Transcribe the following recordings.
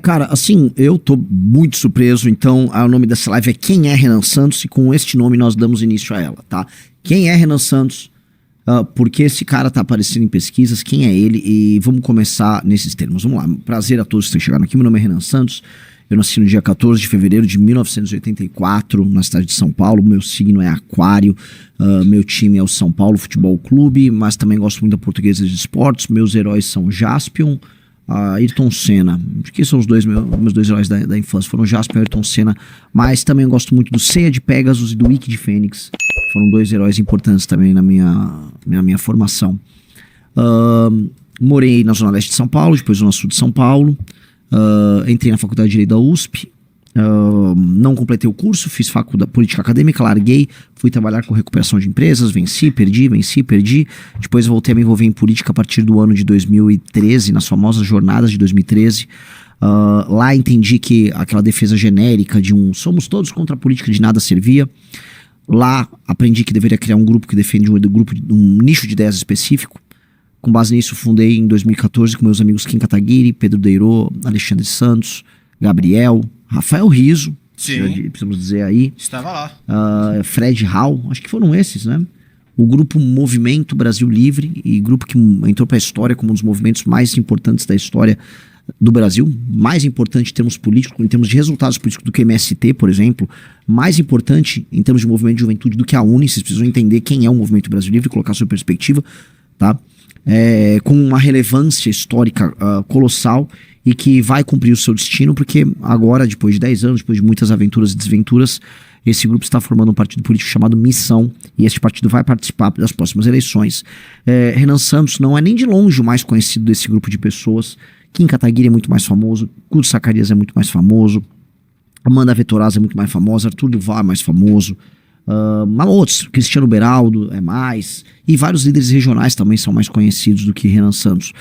Cara, assim, eu tô muito surpreso, então o nome dessa live é Quem é Renan Santos, e com este nome nós damos início a ela, tá? Quem é Renan Santos, por que esse cara tá aparecendo em pesquisas, quem é ele, e vamos começar nesses termos. Vamos lá, prazer a todos que chegaram aqui, meu nome é Renan Santos, eu nasci no dia 14 de fevereiro de 1984, na cidade de São Paulo, meu signo é aquário, meu time é o São Paulo Futebol Clube, mas também gosto muito da Portuguesa de Esportes, meus heróis são Jaspion, Ayrton Senna, que são os meus dois heróis da infância, foram Jaspion e Ayrton Senna, mas também gosto muito do Ceia de Pegasus e do Ikki de Fênix, foram dois heróis importantes também na minha formação. Morei na Zona Leste de São Paulo, depois Zona Sul de São Paulo, entrei na Faculdade de Direito da USP, não completei o curso, fiz faculdade política acadêmica, larguei, fui trabalhar com recuperação de empresas, venci, perdi, depois voltei a me envolver em política a partir do ano de 2013, nas famosas jornadas de 2013, lá entendi que aquela defesa genérica de somos todos contra a política de nada servia. Lá aprendi que deveria criar um grupo que defende um nicho de ideias específico. Com base nisso, fundei em 2014 com meus amigos Kim Kataguiri, Pedro Deirô, Alexandre Santos, Gabriel, Rafael Rizzo, precisamos dizer aí. Estava lá. Fred Hall, acho que foram esses, né? O grupo Movimento Brasil Livre, e grupo que entrou para a história como um dos movimentos mais importantes da história do Brasil, mais importante em termos políticos, em termos de resultados políticos do que o MST, por exemplo, mais importante em termos de movimento de juventude do que a UNE. Vocês precisam entender quem é o Movimento Brasil Livre e colocar a sua perspectiva, tá? Com uma relevância histórica colossal e que vai cumprir o seu destino, porque agora, depois de 10 anos, depois de muitas aventuras e desventuras, esse grupo está formando um partido político chamado Missão, e esse partido vai participar das próximas eleições. Renan Santos não é nem de longe o mais conhecido desse grupo de pessoas. Kim Kataguiri é muito mais famoso, Guto Zacarias é muito mais famoso, Amanda Vettorazzi é muito mais famosa, Arthur Duval é mais famoso, outros, Cristiano Beraldo é mais, e vários líderes regionais também são mais conhecidos do que Renan Santos.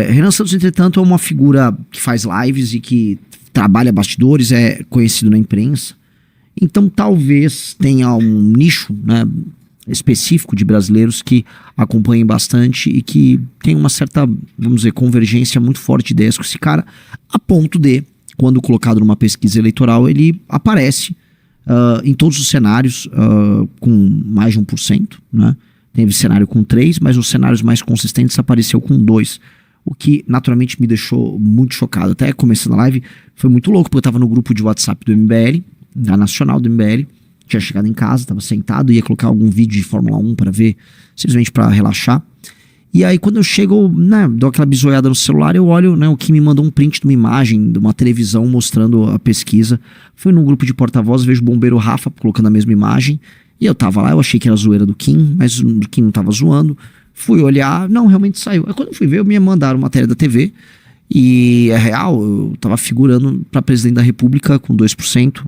Renan Santos, entretanto, é uma figura que faz lives e que trabalha bastidores, é conhecido na imprensa, então talvez tenha um nicho, né, específico de brasileiros que acompanhem bastante e que tem uma certa, vamos dizer, convergência muito forte de ideias com esse cara, a ponto de, quando colocado numa pesquisa eleitoral, ele aparece em todos os cenários com mais de 1%, né? Teve cenário com 3%, mas os cenários mais consistentes apareceu com 2%, o que naturalmente me deixou muito chocado. Até começando a live, foi muito louco, porque eu estava no grupo de WhatsApp do MBL, da Nacional do MBL, tinha chegado em casa, estava sentado, ia colocar algum vídeo de Fórmula 1 para ver, simplesmente para relaxar. E aí quando eu chego, né, dou aquela bisoiada no celular, eu olho, né, o que me mandou um print de uma imagem, de uma televisão mostrando a pesquisa. Fui num grupo de porta-voz, vejo o bombeiro Rafa colocando a mesma imagem, e eu tava lá, eu achei que era zoeira do Kim, mas o Kim não tava zoando. Fui olhar, não, realmente saiu. Aí quando eu fui ver, me mandaram matéria da TV, e é real, eu tava figurando para presidente da República com 2%,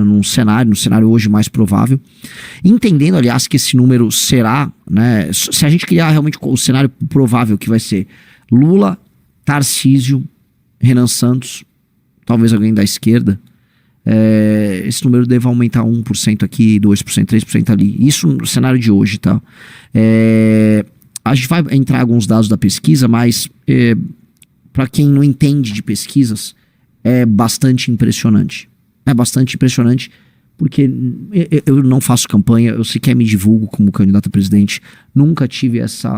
no cenário hoje mais provável, entendendo, aliás, que esse número será, né, se a gente criar realmente o cenário provável, que vai ser Lula, Tarcísio, Renan Santos, talvez alguém da esquerda, esse número deve aumentar 1% aqui, 2%, 3% ali, isso no cenário de hoje, tá? A gente vai entrar em alguns dados da pesquisa, mas para quem não entende de pesquisas, é bastante impressionante. É bastante impressionante porque eu não faço campanha, eu sequer me divulgo como candidato a presidente, nunca tive essa,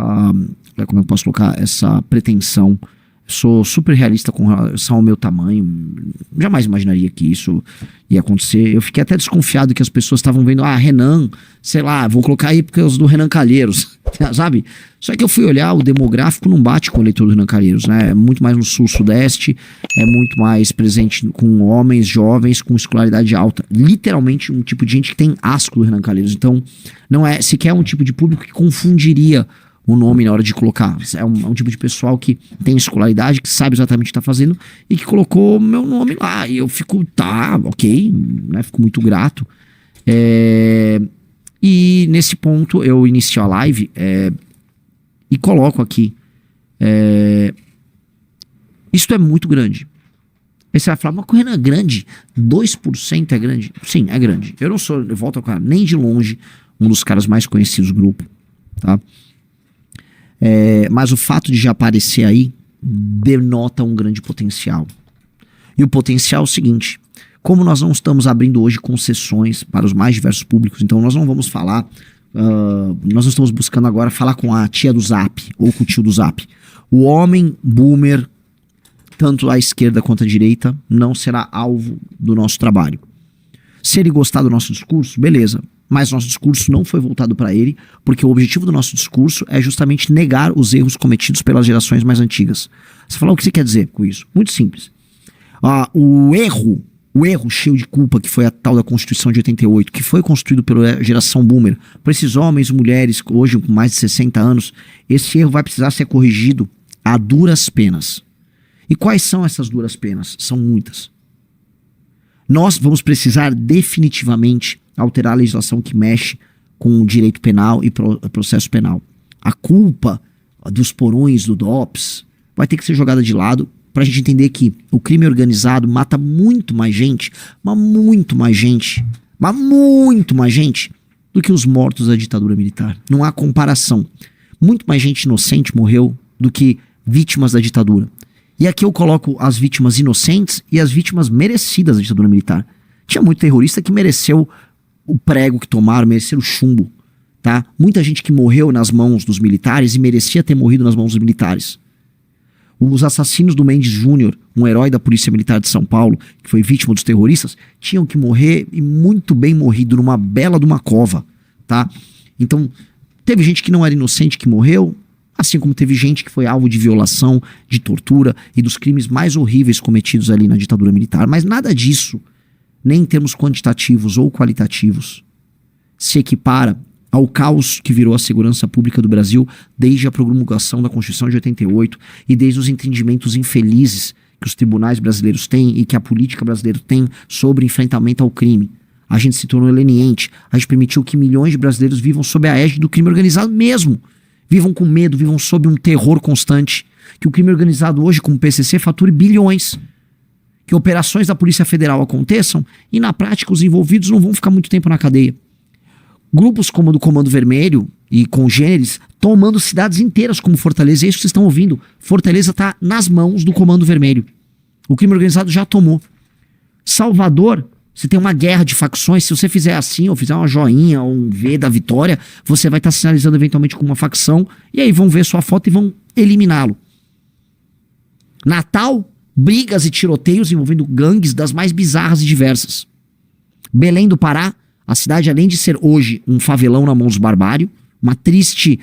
como eu posso colocar, essa pretensão. Sou super realista com relação ao meu tamanho, jamais imaginaria que isso ia acontecer. Eu fiquei até desconfiado que as pessoas estavam vendo, Renan, sei lá, vou colocar aí porque é os do Renan Calheiros, sabe? Só que eu fui olhar, o demográfico não bate com o eleitor do Renan Calheiros, né? É muito mais no sul-sudeste, é muito mais presente com homens jovens com escolaridade alta. Literalmente um tipo de gente que tem asco do Renan Calheiros. Então, não é sequer um tipo de público que confundiria o nome na hora de colocar. É um tipo de pessoal que tem escolaridade, que sabe exatamente o que está fazendo e que colocou meu nome lá. E eu fico, ok, né? Fico muito grato. E nesse ponto eu inicio a live e coloco aqui. Isso é muito grande. Aí você vai falar, mas Renan, é grande? 2% é grande? Sim, é grande. Eu não sou, eu volto ao cara, nem de longe um dos caras mais conhecidos do grupo, tá? Mas o fato de já aparecer aí denota um grande potencial, E o potencial é o seguinte: como nós não estamos abrindo hoje concessões para os mais diversos públicos, então nós não vamos falar, nós não estamos buscando agora falar com a tia do Zap ou com o tio do Zap. O homem boomer, tanto à esquerda quanto à direita, não será alvo do nosso trabalho. Se ele gostar do nosso discurso, beleza. Mas nosso discurso não foi voltado para ele, porque o objetivo do nosso discurso é justamente negar os erros cometidos pelas gerações mais antigas. Você fala, o que você quer dizer com isso? Muito simples. O erro cheio de culpa que foi a tal da Constituição de 88, que foi construído pela geração boomer, por esses homens e mulheres hoje com mais de 60 anos, esse erro vai precisar ser corrigido a duras penas. E quais são essas duras penas? São muitas. Nós vamos precisar definitivamente alterar a legislação que mexe com o direito penal e processo penal. A culpa dos porões do DOPS vai ter que ser jogada de lado para a gente entender que o crime organizado mata muito mais gente, mas muito mais gente do que os mortos da ditadura militar. Não há comparação. Muito mais gente inocente morreu do que vítimas da ditadura. E aqui eu coloco as vítimas inocentes e as vítimas merecidas da ditadura militar. Tinha muito terrorista que mereceu o prego que tomaram, mereceu o chumbo, tá? Muita gente que morreu nas mãos dos militares e merecia ter morrido nas mãos dos militares. Os assassinos do Mendes Júnior, um herói da Polícia Militar de São Paulo, que foi vítima dos terroristas, tinham que morrer e muito bem morrido numa bela de uma cova, tá? Então, teve gente que não era inocente que morreu, assim como teve gente que foi alvo de violação, de tortura e dos crimes mais horríveis cometidos ali na ditadura militar. Mas nada disso, nem em termos quantitativos ou qualitativos, se equipara ao caos que virou a segurança pública do Brasil desde a promulgação da Constituição de 88 e desde os entendimentos infelizes que os tribunais brasileiros têm e que a política brasileira tem sobre enfrentamento ao crime. A gente se tornou leniente, a gente permitiu que milhões de brasileiros vivam sob a égide do crime organizado mesmo. Vivam com medo, vivam sob um terror constante. Que o crime organizado hoje, como o PCC, fature bilhões. Que operações da Polícia Federal aconteçam e, na prática, os envolvidos não vão ficar muito tempo na cadeia. Grupos como o do Comando Vermelho e congêneres tomando cidades inteiras como Fortaleza. É isso que vocês estão ouvindo. Fortaleza está nas mãos do Comando Vermelho. O crime organizado já tomou. Salvador, você tem uma guerra de facções. Se você fizer assim, ou fizer uma joinha ou um V da vitória, você vai estar sinalizando eventualmente com uma facção. E aí vão ver sua foto e vão eliminá-lo. Natal, brigas e tiroteios envolvendo gangues das mais bizarras e diversas. Belém do Pará, a cidade, além de ser hoje um favelão na mão dos barbários, uma triste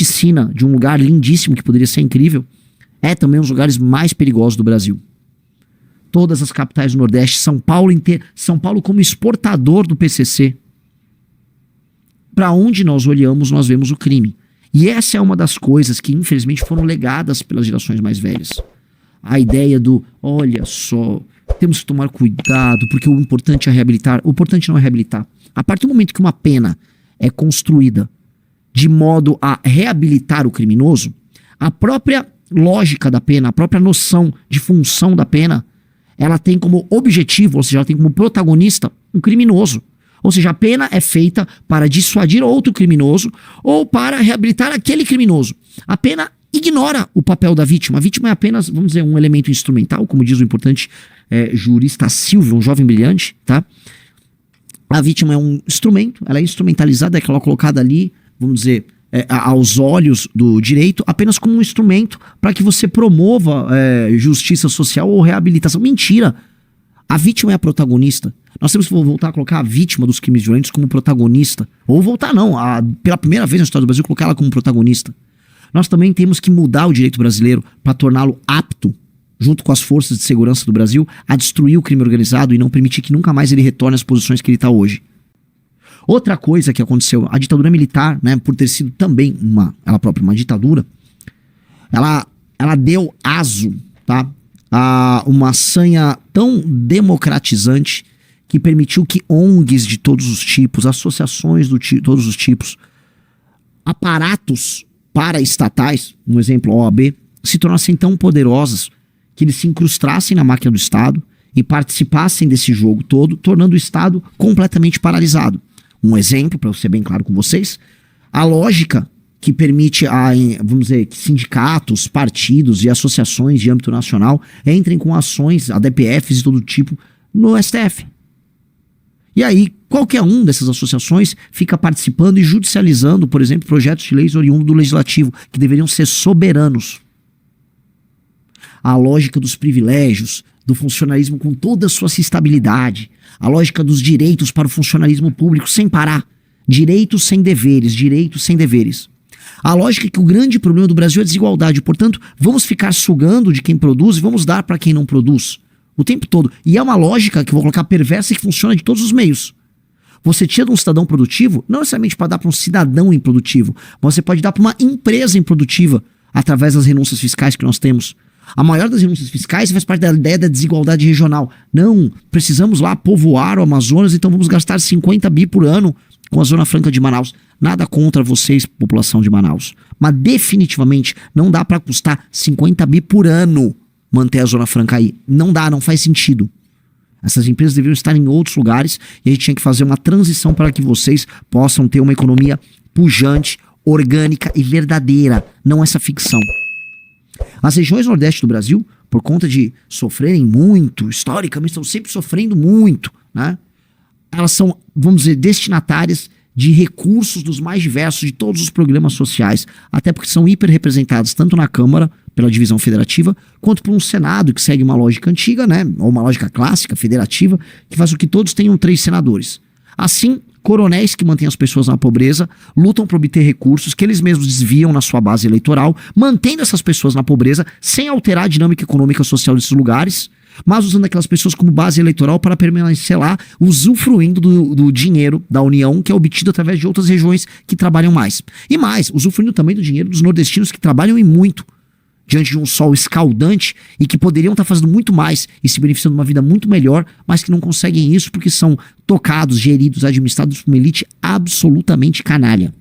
sina de um lugar lindíssimo que poderia ser incrível, é também um dos lugares mais perigosos do Brasil. Todas as capitais do Nordeste, São Paulo inteiro, São Paulo como exportador do PCC. Para onde nós olhamos, nós vemos o crime. E essa é uma das coisas que, infelizmente, foram legadas pelas gerações mais velhas. A ideia do, olha só, temos que tomar cuidado, porque o importante é reabilitar. O importante não é reabilitar. A partir do momento que uma pena é construída de modo a reabilitar o criminoso, a própria lógica da pena, a própria noção de função da pena, ela tem como objetivo, ou seja, ela tem como protagonista um criminoso. Ou seja, a pena é feita para dissuadir outro criminoso ou para reabilitar aquele criminoso. A pena ignora o papel da vítima. A vítima é apenas, vamos dizer, um elemento instrumental, como diz o importante jurista Silvio, um jovem brilhante, tá? A vítima é um instrumento, ela é instrumentalizada, ela é colocada ali, vamos dizer, aos olhos do direito, apenas como um instrumento para que você promova justiça social ou reabilitação. Mentira! A vítima é a protagonista. Nós temos que voltar a colocar a vítima dos crimes violentos como protagonista. Ou voltar não, pela primeira vez na história do Brasil, colocar ela como protagonista. Nós também temos que mudar o direito brasileiro para torná-lo apto, junto com as forças de segurança do Brasil, a destruir o crime organizado e não permitir que nunca mais ele retorne às posições que ele está hoje. Outra coisa que aconteceu, a ditadura militar, né, por ter sido também ela própria uma ditadura, ela deu aso, tá, a uma sanha tão democratizante que permitiu que ONGs de todos os tipos, associações de todos os tipos, aparatos paraestatais, um exemplo, OAB, se tornassem tão poderosas que eles se incrustassem na máquina do Estado e participassem desse jogo todo, tornando o Estado completamente paralisado. Um exemplo, para ser bem claro com vocês, a lógica que permite, vamos dizer, que sindicatos, partidos e associações de âmbito nacional entrem com ações, ADPFs de todo tipo, no STF. E aí, qualquer um dessas associações fica participando e judicializando, por exemplo, projetos de leis oriundos do legislativo, que deveriam ser soberanos. A lógica dos privilégios, do funcionalismo com toda a sua estabilidade, a lógica dos direitos para o funcionalismo público sem parar, direitos sem deveres, direitos sem deveres. A lógica é que o grande problema do Brasil é a desigualdade, portanto, vamos ficar sugando de quem produz e vamos dar para quem não produz o tempo todo. E é uma lógica que eu vou colocar perversa e que funciona de todos os meios. Você tira de um cidadão produtivo, não necessariamente para dar para um cidadão improdutivo, mas você pode dar para uma empresa improdutiva através das renúncias fiscais que nós temos. A maior das renúncias fiscais faz parte da ideia da desigualdade regional. Não, precisamos lá povoar o Amazonas, então vamos gastar 50 bi por ano com a Zona Franca de Manaus. Nada contra vocês, população de Manaus. Mas definitivamente não dá para custar 50 bi por ano manter a Zona Franca aí. Não dá, não faz sentido. Essas empresas deveriam estar em outros lugares e a gente tinha que fazer uma transição para que vocês possam ter uma economia pujante, orgânica e verdadeira, não essa ficção. As regiões nordeste do Brasil, por conta de sofrerem muito, historicamente estão sempre sofrendo muito, né? Elas são, vamos dizer, destinatárias de recursos dos mais diversos de todos os programas sociais, até porque são hiperrepresentadas tanto na Câmara, pela divisão federativa, quanto por um Senado que segue uma lógica antiga, né? Ou uma lógica clássica, federativa, que faz com que todos tenham 3 senadores. Assim, coronéis que mantêm as pessoas na pobreza, lutam por obter recursos que eles mesmos desviam na sua base eleitoral, mantendo essas pessoas na pobreza sem alterar a dinâmica econômica e social desses lugares, mas usando aquelas pessoas como base eleitoral para permanecer lá, usufruindo do dinheiro da União, que é obtido através de outras regiões que trabalham mais. E mais, usufruindo também do dinheiro dos nordestinos que trabalham e muito, diante de um sol escaldante e que poderiam estar fazendo muito mais e se beneficiando de uma vida muito melhor, mas que não conseguem isso porque são tocados, geridos, administrados por uma elite absolutamente canalha.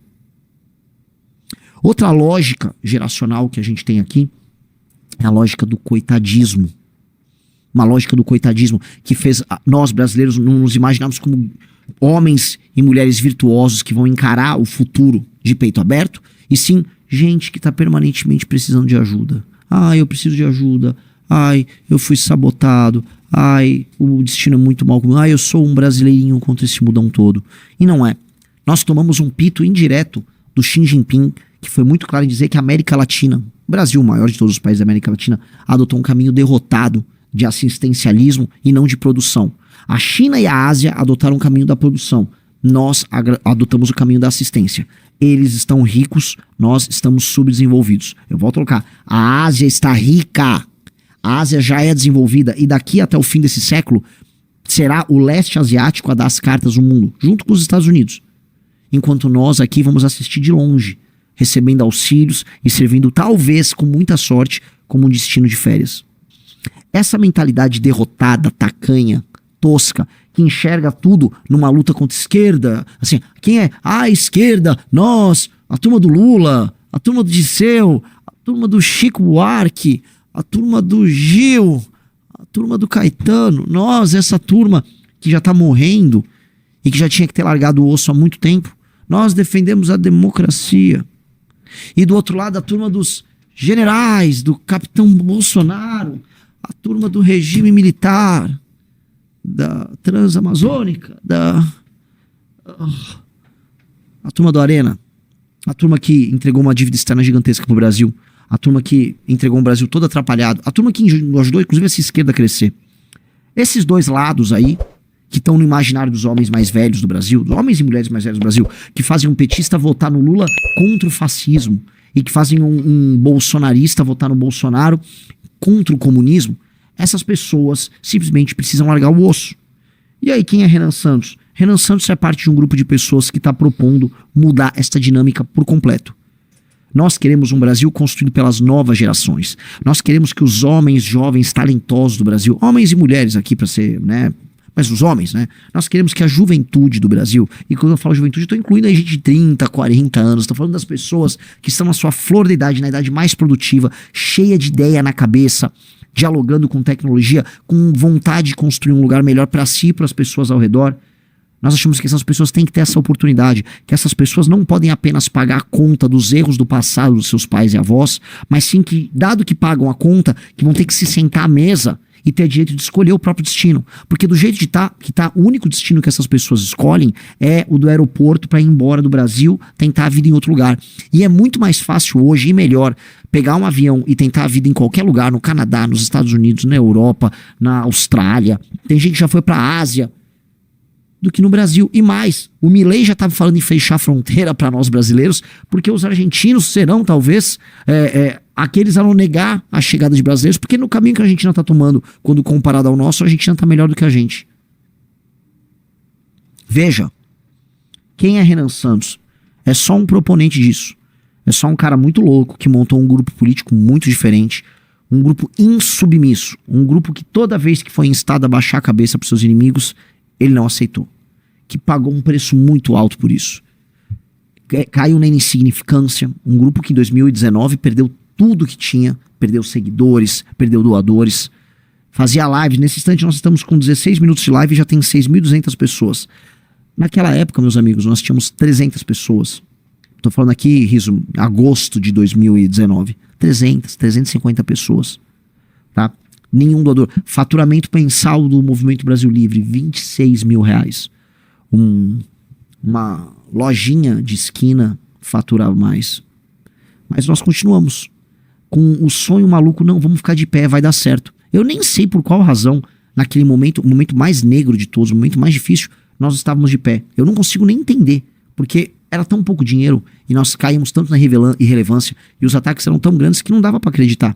Outra lógica geracional que a gente tem aqui é a lógica do coitadismo. Uma lógica do coitadismo que fez nós brasileiros não nos imaginarmos como homens e mulheres virtuosos que vão encarar o futuro de peito aberto, e sim gente que está permanentemente precisando de ajuda. Ai, eu preciso de ajuda. Ai, eu fui sabotado. Ai, o destino é muito mal comigo. Ai, eu sou um brasileirinho contra esse mundão todo. E não é. Nós tomamos um pito indireto do Xi Jinping, que foi muito claro em dizer que a América Latina, o Brasil, o maior de todos os países da América Latina, adotou um caminho derrotado de assistencialismo e não de produção. A China e a Ásia adotaram o caminho da produção. Nós adotamos o caminho da assistência. Eles estão ricos, nós estamos subdesenvolvidos. Eu volto a colocar, a Ásia está rica, a Ásia já é desenvolvida e daqui até o fim desse século será o leste asiático a dar as cartas no mundo, junto com os Estados Unidos. Enquanto nós aqui vamos assistir de longe, recebendo auxílios e servindo talvez, com muita sorte, como um destino de férias. Essa mentalidade derrotada, tacanha, tosca, que enxerga tudo numa luta contra a esquerda, assim, quem é? A esquerda, nós, a turma do Lula, a turma do Disseu, a turma do Chico Buarque, a turma do Gil, a turma do Caetano, nós, essa turma que já tá morrendo e que já tinha que ter largado o osso há muito tempo, nós defendemos a democracia. E do outro lado, a turma dos generais, do capitão Bolsonaro, a turma do regime militar, da Transamazônica, a turma do Arena, a turma que entregou uma dívida externa gigantesca pro Brasil, a turma que entregou um Brasil todo atrapalhado, a turma que ajudou inclusive essa esquerda a crescer. Esses dois lados aí, que estão no imaginário dos homens mais velhos do Brasil, dos homens e mulheres mais velhos do Brasil, que fazem um petista votar no Lula contra o fascismo, e que fazem um bolsonarista votar no Bolsonaro contra o comunismo, essas pessoas simplesmente precisam largar o osso. E aí, quem é Renan Santos? Renan Santos é parte de um grupo de pessoas que está propondo mudar esta dinâmica por completo. Nós queremos um Brasil construído pelas novas gerações. Nós queremos que os homens jovens talentosos do Brasil, homens e mulheres aqui para ser, né, mas os homens, né? Nós queremos que a juventude do Brasil, e quando eu falo juventude, eu estou incluindo aí gente de 30, 40 anos, estou falando das pessoas que estão na sua flor da idade, na idade mais produtiva, cheia de ideia na cabeça, dialogando com tecnologia, com vontade de construir um lugar melhor para si e para as pessoas ao redor. Nós achamos que essas pessoas têm que ter essa oportunidade, que essas pessoas não podem apenas pagar a conta dos erros do passado dos seus pais e avós, mas sim que, dado que pagam a conta, que vão ter que se sentar à mesa e ter direito de escolher o próprio destino. Porque do jeito de que tá, o único destino que essas pessoas escolhem é o do aeroporto para ir embora do Brasil, tentar a vida em outro lugar. E é muito mais fácil hoje e melhor pegar um avião e tentar a vida em qualquer lugar, no Canadá, nos Estados Unidos, na Europa, na Austrália. Tem gente que já foi para a Ásia, do que no Brasil. E mais, o Milei já estava falando em fechar a fronteira para nós brasileiros, porque os argentinos serão talvez aqueles a não negar a chegada de brasileiros, porque no caminho que a Argentina está tomando, quando comparado ao nosso, a Argentina está melhor do que a gente. Veja, quem é Renan Santos? É só um proponente disso. É só um cara muito louco que montou um grupo político muito diferente, um grupo insubmisso, um grupo que toda vez que foi instado a baixar a cabeça para seus inimigos, ele não aceitou. Que pagou um preço muito alto por isso. Caiu na insignificância. Um grupo que em 2019 perdeu tudo que tinha. Perdeu seguidores, perdeu doadores. Fazia live. Nesse instante nós estamos com 16 minutos de live e já tem 6.200 pessoas. Naquela época, meus amigos, nós tínhamos 300 pessoas. Estou falando aqui, Riso, agosto de 2019. 350 pessoas. Tá? Nenhum doador. Faturamento mensal do Movimento Brasil Livre, R$26 mil. Uma lojinha de esquina faturava mais. Mas nós continuamos com o sonho maluco, não, vamos ficar de pé, vai dar certo. Eu nem sei por qual razão, naquele momento, o momento mais negro de todos, o momento mais difícil, nós estávamos de pé. Eu não consigo nem entender, porque era tão pouco dinheiro e nós caímos tanto na irrelevância e os ataques eram tão grandes que não dava para acreditar.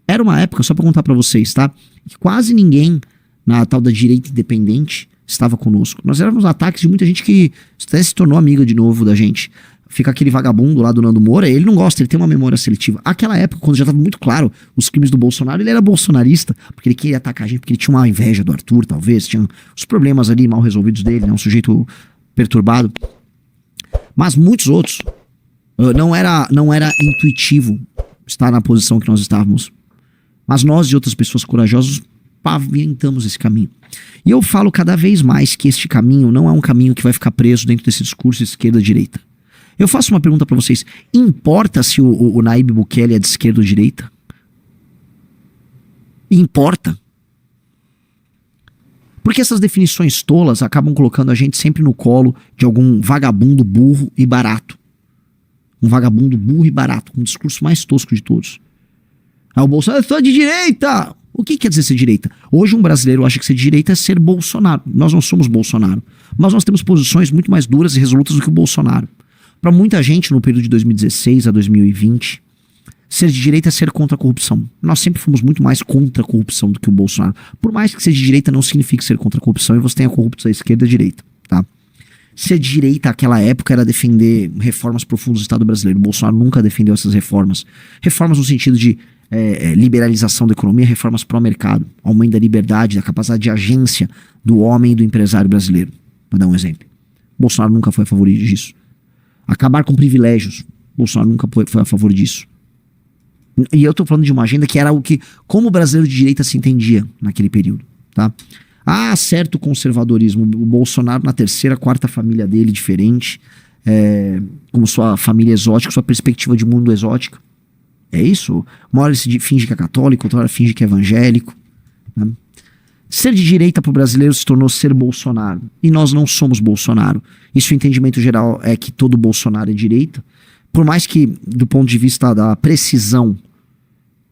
Era uma época, só para contar para vocês, tá? Que quase ninguém na tal da direita independente estava conosco. Nós éramos ataques de muita gente que até se tornou amiga de novo da gente. Fica aquele vagabundo lá do Nando Moura, ele não gosta, ele tem uma memória seletiva. Aquela época, quando já estava muito claro os crimes do Bolsonaro, ele era bolsonarista, porque ele queria atacar a gente, porque ele tinha uma inveja do Arthur, talvez, tinha os problemas ali mal resolvidos dele, né? Um sujeito perturbado. Mas muitos outros, não era intuitivo estar na posição que nós estávamos. Mas nós e outras pessoas corajosas pavimentamos esse caminho. E eu falo cada vez mais que este caminho não é um caminho que vai ficar preso dentro desse discurso esquerda-direita. Eu faço uma pergunta para vocês. Importa se o Nayib Bukele é de esquerda ou direita? Importa. Porque essas definições tolas acabam colocando a gente sempre no colo de algum vagabundo burro e barato. Um vagabundo burro e barato, com o discurso mais tosco de todos. O Bolsonaro, eu sou de direita! O que quer dizer ser direita? Hoje um brasileiro acha que ser de direita é ser Bolsonaro. Nós não somos Bolsonaro. Mas nós temos posições muito mais duras e resolutas do que o Bolsonaro. Para muita gente, no período de 2016 a 2020, ser de direita é ser contra a corrupção. Nós sempre fomos muito mais contra a corrupção do que o Bolsonaro. Por mais que ser de direita não signifique ser contra a corrupção, e você tenha corruptos à esquerda e à direita. Tá? Ser de direita naquela época era defender reformas profundas do Estado brasileiro. O Bolsonaro nunca defendeu essas reformas. Reformas no sentido de liberalização da economia, reformas pró-mercado, aumento da liberdade, da capacidade de agência do homem e do empresário brasileiro. Vou dar um exemplo. O Bolsonaro nunca foi a favor disso. Acabar com privilégios. O Bolsonaro nunca foi a favor disso. E eu tô falando de uma agenda que era o que, como o brasileiro de direita se entendia naquele período. Tá? Ah, certo conservadorismo. O Bolsonaro na terceira, quarta família dele, diferente. Como sua família exótica, sua perspectiva de mundo exótica. É isso? Uma hora ele finge que é católico, outra hora finge que é evangélico. Né? Ser de direita para o brasileiro se tornou ser Bolsonaro. E nós não somos Bolsonaro. Isso, o entendimento geral é que todo Bolsonaro é direita. Por mais que, do ponto de vista da precisão,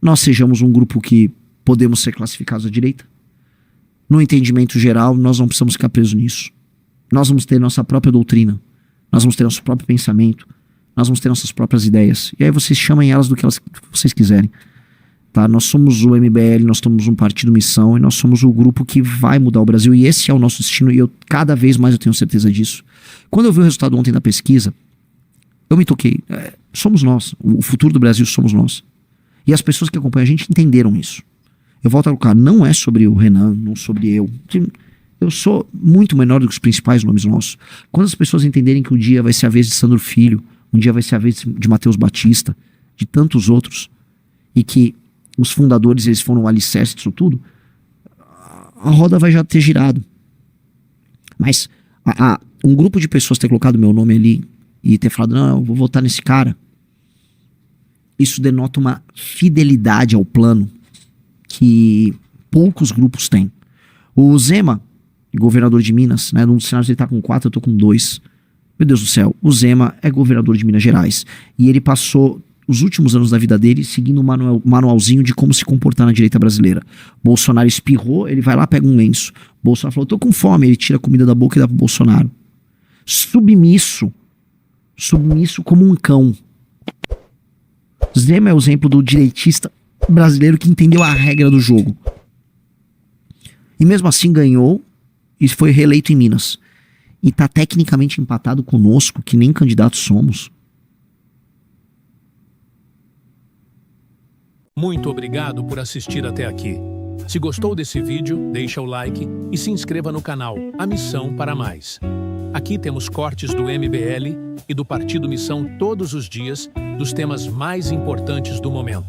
nós sejamos um grupo que podemos ser classificados à direita. No entendimento geral, nós não precisamos ficar presos nisso. Nós vamos ter nossa própria doutrina. Nós vamos ter nosso próprio pensamento. Nós vamos ter nossas próprias ideias. E aí vocês chamem elas do que vocês quiserem. Tá? Nós somos o MBL, nós somos um partido missão e nós somos o grupo que vai mudar o Brasil. E esse é o nosso destino e cada vez mais eu tenho certeza disso. Quando eu vi o resultado ontem da pesquisa, eu me toquei. Somos nós. O futuro do Brasil somos nós. E as pessoas que acompanham a gente entenderam isso. Eu volto a colocar, não é sobre o Renan, não sobre eu. Eu sou muito menor do que os principais nomes nossos. Quando as pessoas entenderem que um dia vai ser a vez de Sandro Filho, um dia vai ser a vez de Matheus Batista, de tantos outros, e que os fundadores eles foram o alicerce disso tudo, a roda vai já ter girado. Mas Um grupo de pessoas ter colocado meu nome ali e ter falado, não, eu vou votar nesse cara, isso denota uma fidelidade ao plano que poucos grupos têm. O Zema, governador de Minas, né, num dos cenários ele tá com 4, eu tô com 2. Meu Deus do céu, o Zema é governador de Minas Gerais. E ele passou os últimos anos da vida dele seguindo um manualzinho de como se comportar na direita brasileira. Bolsonaro espirrou, ele vai lá, pega um lenço. Bolsonaro falou, tô com fome, ele tira a comida da boca e dá pro Bolsonaro. Submisso como um cão. Zema é o exemplo do direitista brasileiro que entendeu a regra do jogo. E mesmo assim ganhou e foi reeleito em Minas. E tá tecnicamente empatado conosco, que nem candidatos somos. Muito obrigado por assistir até aqui. Se gostou desse vídeo, deixa o like e se inscreva no canal A Missão para Mais. Aqui temos cortes do MBL e do Partido Missão todos os dias dos temas mais importantes do momento.